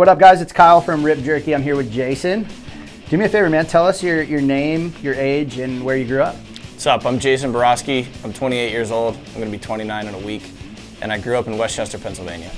What up, guys? It's Kyle from Rip Jerky. I'm here with Jason. Do me a favor, man. Tell us your name, your age, and where you grew up. What's up? I'm Jason Borosky. I'm 28 years old. I'm going to be 29 in a week. And I grew up in Westchester, Pennsylvania.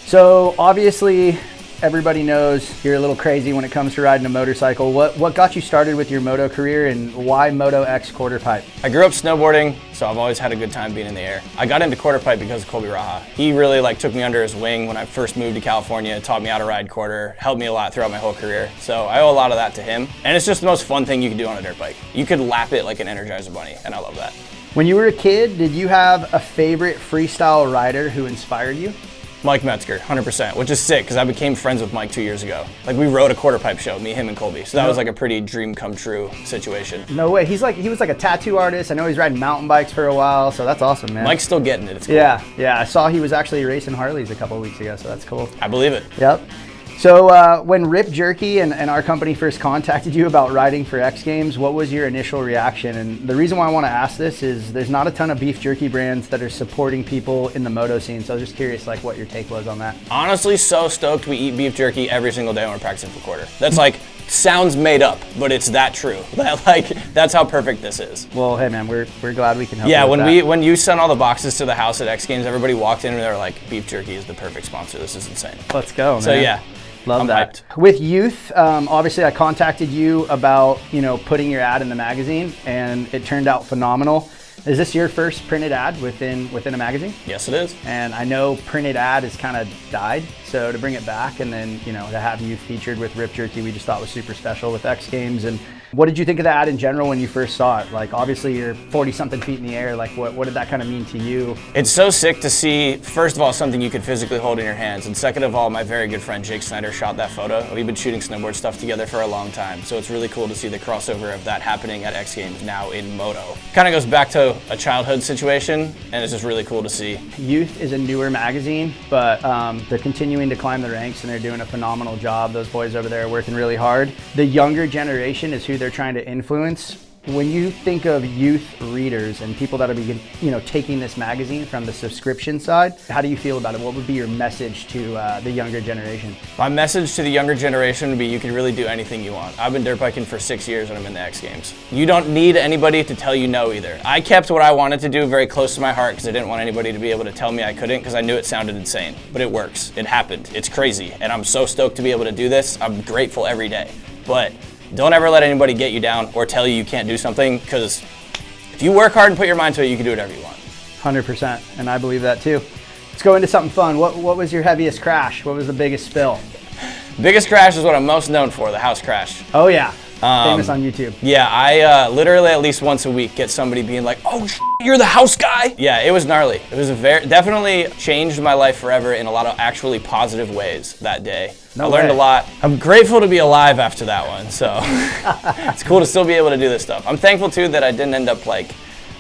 So obviously, everybody knows you're a little crazy when it comes to riding a motorcycle. What got you started with your moto career, and why Moto X quarter pipe? I grew up snowboarding, so I've always had a good time being in the air. I got into quarter pipe because of Colby Raha. He really took me under his wing when I first moved to California, taught me how to ride quarter, helped me a lot throughout my whole career. So I owe a lot of that to him. And it's just the most fun thing you can do on a dirt bike. You could lap it like an Energizer bunny, and I love that. When you were a kid, did you have a favorite freestyle rider who inspired you? Mike Metzger, 100%, which is sick because I became friends with Mike 2 years ago. We rode a quarter pipe show, me, him, and Colby. So that was a pretty dream come true situation. No way. He was like a tattoo artist. I know he's riding mountain bikes for a while, so that's awesome, man. Mike's still getting it. It's cool. Yeah. I saw he was actually racing Harleys a couple of weeks ago, so that's cool. I believe it. Yep. So when Rip Jerky and our company first contacted you about riding for X Games, what was your initial reaction? And the reason why I want to ask this is there's not a ton of beef jerky brands that are supporting people in the moto scene. So I was just curious what your take was on that. Honestly, so stoked we eat beef jerky every single day when we're practicing for quarter. That's sounds made up, but it's that true. That's how perfect this is. Well, hey man, we're glad we can help. Yeah, you when you sent all the boxes to the house at X Games, everybody walked in and they were like, beef jerky is the perfect sponsor. This is insane. Let's go, man. So yeah. Love I'm that. hyped. With youth, obviously I contacted you about, putting your ad in the magazine, and it turned out phenomenal. Is this your first printed ad within a magazine? Yes, it is. And I know printed ad has kind of died, so to bring it back and then, to have you featured with Rip Jerky, we just thought was super special with X Games. And what did you think of the ad in general when you first saw it? Obviously you're 40-something feet in the air. What did that kind of mean to you? It's so sick to see, first of all, something you could physically hold in your hands. And second of all, my very good friend Jake Snyder shot that photo. We've been shooting snowboard stuff together for a long time. So it's really cool to see the crossover of that happening at X Games now in moto. Kind of goes back to a childhood situation, and it's just really cool to see. Youth is a newer magazine, but they're continuing to climb the ranks and they're doing a phenomenal job. Those boys over there are working really hard. The younger generation is who they're trying to influence. When you think of youth readers and people that are taking this magazine from the subscription side, how do you feel about it? What would be your message to the younger generation? My message to the younger generation would be you can really do anything you want. I've been dirt biking for 6 years and I'm in the X Games. You don't need anybody to tell you no either. I kept what I wanted to do very close to my heart because I didn't want anybody to be able to tell me I couldn't because I knew it sounded insane. But it works. It happened. It's crazy. And I'm so stoked to be able to do this. I'm grateful every day. But don't ever let anybody get you down or tell you can't do something, because if you work hard and put your mind to it, you can do whatever you want. 100%, and I believe that too. Let's go into something fun. What was your heaviest crash? What was the biggest spill? Biggest crash is what I'm most known for, the house crash. Oh yeah, famous on YouTube. Yeah, I literally at least once a week get somebody being like, oh, you're the house guy? Yeah, it was gnarly. It was definitely changed my life forever in a lot of actually positive ways that day. I learned a lot. I'm grateful to be alive after that one, so it's cool to still be able to do this stuff. I'm thankful too that I didn't end up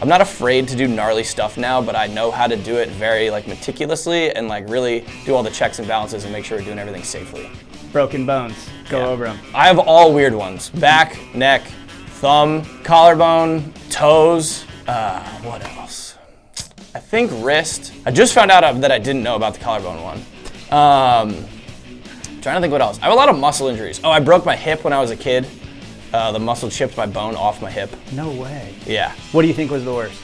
I'm not afraid to do gnarly stuff now, but I know how to do it very meticulously and really do all the checks and balances and make sure we're doing everything safely. Broken bones, go over them. I have all weird ones. Back, neck, thumb, collarbone, toes, what else? I think wrist. I just found out that I didn't know about the collarbone one. Trying to think what else. I have a lot of muscle injuries. Oh, I broke my hip when I was a kid. The muscle chipped my bone off my hip. No way. Yeah. What do you think was the worst?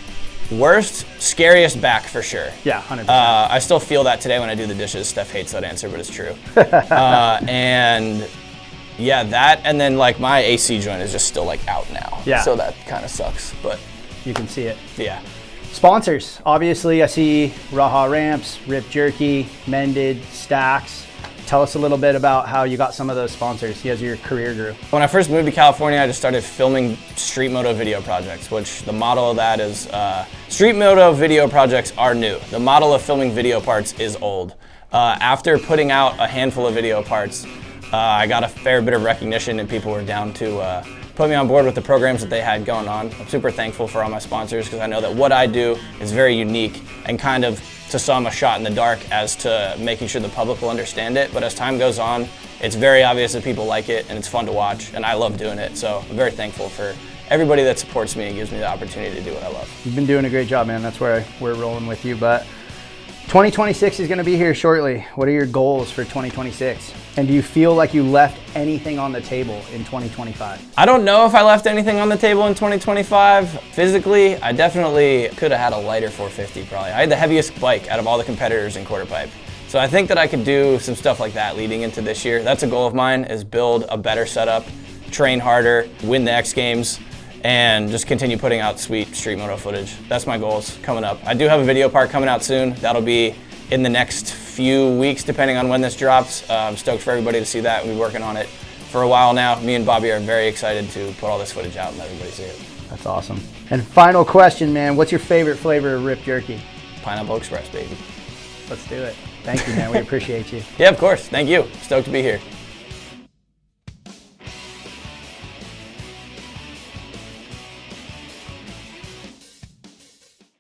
Worst, scariest back for sure. Yeah, 100%. I still feel that today when I do the dishes. Steph hates that answer, but it's true. And yeah, that, and then my AC joint is just still out now. Yeah. So that kind of sucks, but. You can see it. Yeah. Sponsors, obviously I see Raha Ramps, Rip Jerky, Mended, Stacks. Tell us a little bit about how you got some of those sponsors as your career grew. When I first moved to California, I just started filming street moto video projects, which the model of that is, street moto video projects are new. The model of filming video parts is old. After putting out a handful of video parts, I got a fair bit of recognition and people were down to put me on board with the programs that they had going on. I'm super thankful for all my sponsors because I know that what I do is very unique and kind of to some a shot in the dark as to making sure the public will understand it. But as time goes on, it's very obvious that people like it and it's fun to watch and I love doing it. So I'm very thankful for everybody that supports me and gives me the opportunity to do what I love. You've been doing a great job, man. That's where we're rolling with you. But 2026 is going to be here shortly. What are your goals for 2026? And do you feel like you left anything on the table in 2025? I don't know if I left anything on the table in 2025. Physically, I definitely could have had a lighter 450 probably. I had the heaviest bike out of all the competitors in quarter pipe. So I think that I could do some stuff like that leading into this year. That's a goal of mine, is build a better setup, train harder, win the X Games, and just continue putting out sweet street moto footage. That's my goals coming up. I do have a video part coming out soon. That'll be in the next few weeks, depending on when this drops. I'm stoked for everybody to see that. We've been working on it for a while now. Me and Bobby are very excited to put all this footage out and let everybody see it. That's awesome. And final question, man, what's your favorite flavor of Rip Jerky? Pineapple Express, baby. Let's do it. Thank you, man. We appreciate you. Yeah, of course. Thank you. Stoked to be here.